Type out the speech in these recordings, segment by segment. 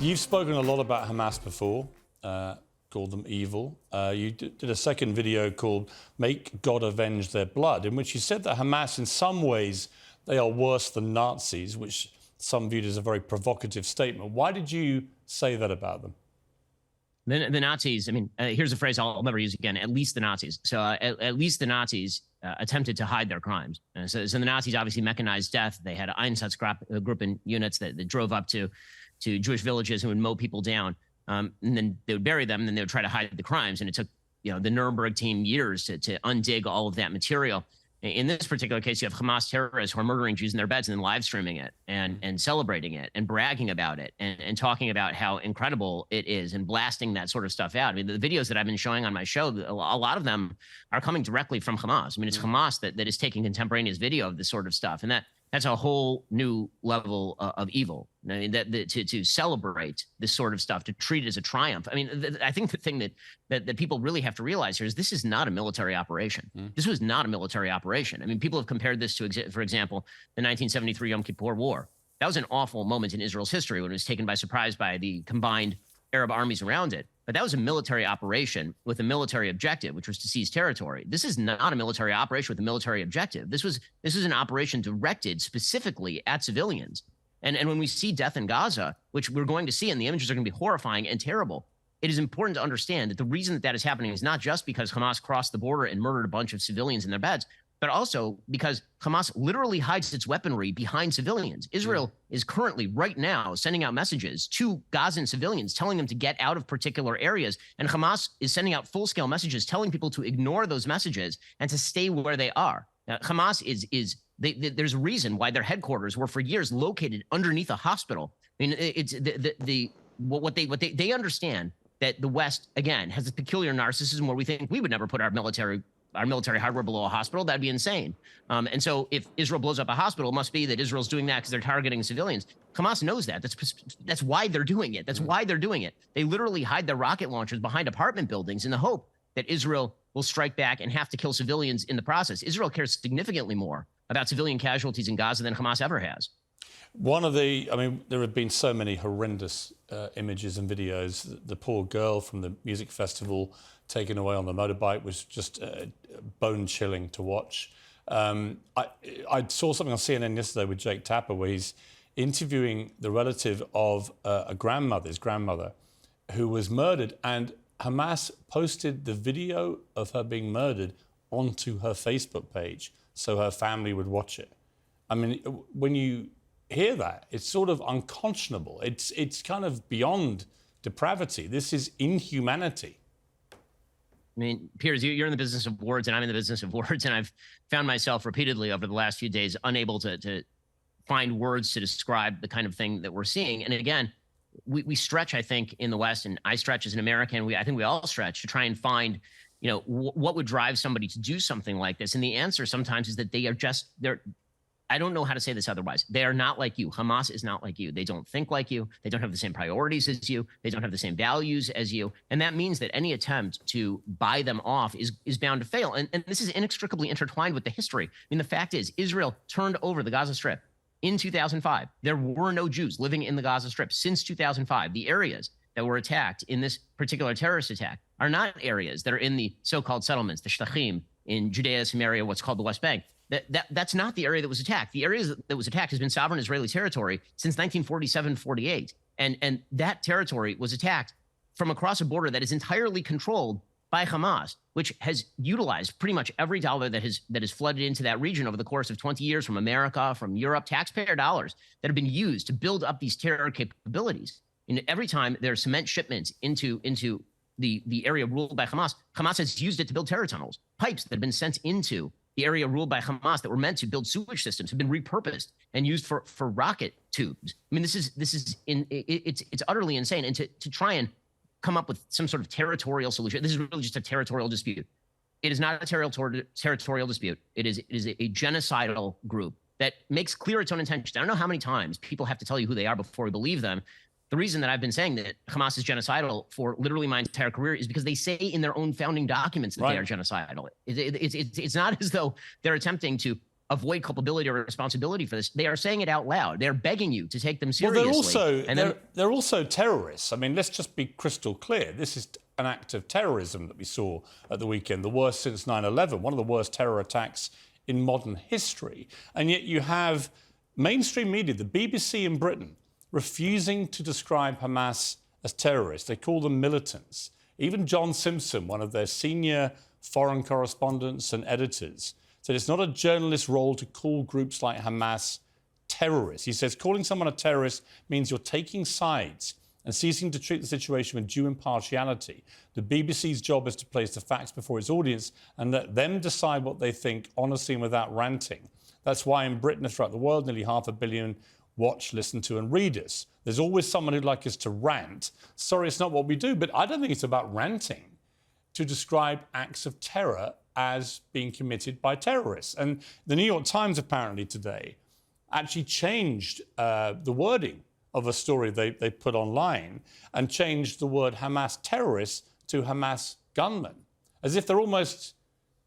You've spoken a lot about Hamas before, called them evil. You did a second video called Make God Avenge Their Blood, in which you said that Hamas, in some ways, they are worse than Nazis, which some viewed as a very provocative statement. Why did you say that about them? The Nazis, I mean, here's a phrase I'll never use again, at least the Nazis. So at least the Nazis attempted to hide their crimes. So the Nazis obviously mechanized death. They had an Einsatzgruppen units that drove up to Jewish villages and would mow people down. And then they would bury them, and then they would try to hide the crimes. And it took, the Nuremberg team years to undig all of that material. In this particular case, you have Hamas terrorists who are murdering Jews in their beds and then live streaming it and celebrating it and bragging about it and talking about how incredible it is and blasting that sort of stuff out. I mean, the videos that I've been showing on my show, a lot of them are coming directly from Hamas. I mean, it's Hamas that is taking contemporaneous video of this sort of stuff. And that's a whole new level of evil. I mean, to celebrate this sort of stuff, to treat it as a triumph. I mean, I think the thing that people really have to realize here is this is not a military operation. This was not a military operation. I mean, people have compared this to, for example, the 1973 Yom Kippur War. That was an awful moment in Israel's history when it was taken by surprise by the combined Arab armies around it. But that was a military operation with a military objective, which was to seize territory. This is not a military operation with a military objective. This was an operation directed specifically at civilians. And when we see death in Gaza, which we're going to see, and the images are going to be horrifying and terrible, it is important to understand that the reason that is happening is not just because Hamas crossed the border and murdered a bunch of civilians in their beds, but also because Hamas literally hides its weaponry behind civilians. Israel is currently, right now, sending out messages to Gazan civilians, telling them to get out of particular areas. And Hamas is sending out full-scale messages, telling people to ignore those messages and to stay where they are. Now, Hamas there's a reason why their headquarters were for years located underneath a hospital. I mean, it's what they understand that the West, again, has a peculiar narcissism where we think we would never put our military hardware below a hospital. That'd be insane. And so if Israel blows up a hospital, it must be that Israel's doing that because they're targeting civilians. Hamas knows that. That's why they're doing it. That's why they're doing it. They literally hide their rocket launchers behind apartment buildings in the hope that Israel will strike back and have to kill civilians in the process. Israel cares significantly more about civilian casualties in Gaza than Hamas ever has. There have been so many horrendous images and videos. The poor girl from the music festival taken away on the motorbike was just bone-chilling to watch. I saw something on CNN yesterday with Jake Tapper where he's interviewing the relative of his grandmother, who was murdered, and Hamas posted the video of her being murdered onto her Facebook page so her family would watch it. I mean, when you hear that, it's sort of unconscionable. It's kind of beyond depravity. This is inhumanity. I mean, Piers, you're in the business of words, and I'm in the business of words, and I've found myself repeatedly over the last few days unable to find words to describe the kind of thing that we're seeing. And again, we stretch, I think, in the West, and I stretch as an American. I think we all stretch to try and find, what would drive somebody to do something like this. And the answer sometimes is that they're I don't know how to say this otherwise. They are not like you. Hamas is not like you. They don't think like you. They don't have the same priorities as you. They don't have the same values as you. And that means that any attempt to buy them off is bound to fail. And this is inextricably intertwined with the history. I mean, the fact is, Israel turned over the Gaza Strip in 2005. There were no Jews living in the Gaza Strip since 2005. The areas that were attacked in this particular terrorist attack are not areas that are in the so-called settlements, the Shtachim, in Judea, Samaria, what's called the West Bank. That's not the area that was attacked. The area that was attacked has been sovereign Israeli territory since 1947-48. And that territory was attacked from across a border that is entirely controlled by Hamas, which has utilized pretty much every dollar that has flooded into that region over the course of 20 years from America, from Europe, taxpayer dollars that have been used to build up these terror capabilities. And every time there are cement shipments into the area ruled by Hamas, Hamas has used it to build terror tunnels. Pipes that have been sent into the area ruled by Hamas that were meant to build sewage systems have been repurposed and used for rocket tubes. I mean, it's utterly insane. And to try and come up with some sort of territorial solution, this is really just a territorial dispute. It is not a territorial dispute. It is a genocidal group that makes clear its own intentions. I don't know how many times people have to tell you who they are before we believe them. The reason that I've been saying that Hamas is genocidal for literally my entire career is because they say in their own founding documents that they are genocidal. It's not as though they're attempting to avoid culpability or responsibility for this. They are saying it out loud. They're begging you to take them seriously. Well, they're also terrorists. I mean, let's just be crystal clear. This is an act of terrorism that we saw at the weekend, the worst since 9/11, one of the worst terror attacks in modern history. And yet you have mainstream media, the BBC in Britain, refusing to describe Hamas as terrorists. They call them militants. Even John Simpson, one of their senior foreign correspondents and editors, said it's not a journalist's role to call groups like Hamas terrorists. He says calling someone a terrorist means you're taking sides and ceasing to treat the situation with due impartiality. The BBC's job is to place the facts before its audience and let them decide what they think honestly and without ranting. That's why in Britain and throughout the world, nearly 500 million watch, listen to and read us. There's always someone who'd like us to rant. Sorry, it's not what we do, but I don't think it's about ranting to describe acts of terror as being committed by terrorists. And the New York Times apparently today actually changed the wording of a story they put online and changed the word Hamas terrorists to Hamas gunman, as if they're almost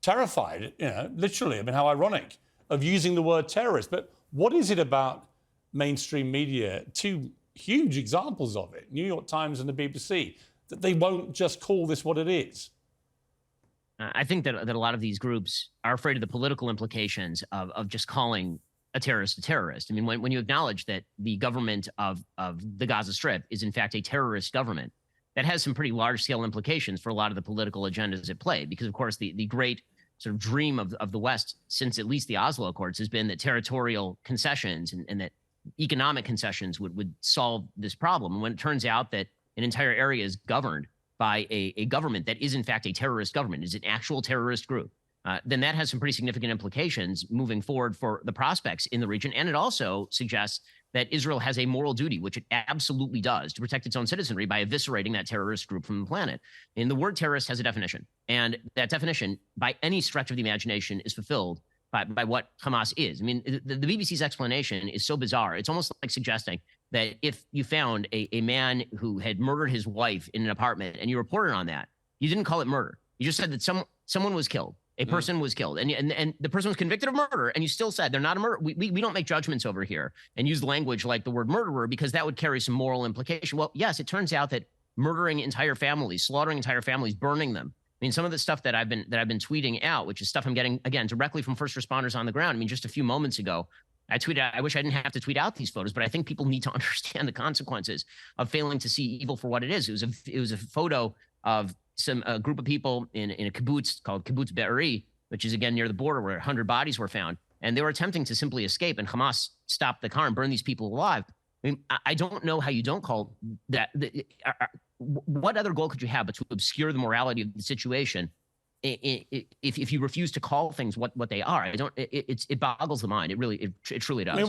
terrified, literally, I mean, how ironic, of using the word terrorist. But what is it about mainstream media, two huge examples of it, New York Times and the BBC, that they won't just call this what it is? I think that a lot of these groups are afraid of the political implications of just calling a terrorist a terrorist. I mean, when you acknowledge that the government of the Gaza Strip is in fact a terrorist government, that has some pretty large-scale implications for a lot of the political agendas at play. Because, of course, the great sort of dream of the West since at least the Oslo Accords has been that territorial concessions and that economic concessions would solve this problem. And when it turns out that an entire area is governed by a government that is in fact a terrorist government, is an actual terrorist group, then that has some pretty significant implications moving forward for the prospects in the region. And it also suggests that Israel has a moral duty, which it absolutely does, to protect its own citizenry by eviscerating that terrorist group from the planet. And the word terrorist has a definition. And that definition, by any stretch of the imagination, is fulfilled by what Hamas is. I mean, the BBC's explanation is so bizarre. It's almost like suggesting that if you found a man who had murdered his wife in an apartment and you reported on that, you didn't call it murder. You just said that someone was killed. A person was killed, and the person was convicted of murder, and you still said they're not a murder. We don't make judgments over here and use language like the word murderer because that would carry some moral implication. Well, yes, it turns out that murdering entire families, slaughtering entire families, burning them. I mean, some of the stuff that I've been tweeting out, which is stuff I'm getting again directly from first responders on the ground. I mean, just a few moments ago, I tweeted, I wish I didn't have to tweet out these photos, but I think people need to understand the consequences of failing to see evil for what it is. It was a photo of a group of people in a kibbutz called Kibbutz Be'eri, which is again near the border where 100 bodies were found, and they were attempting to simply escape, and Hamas stopped the car and burned these people alive. I mean, I don't know how you don't call that. What other goal could you have but to obscure the morality of the situation if you refuse to call things what they are? It boggles the mind. It truly does.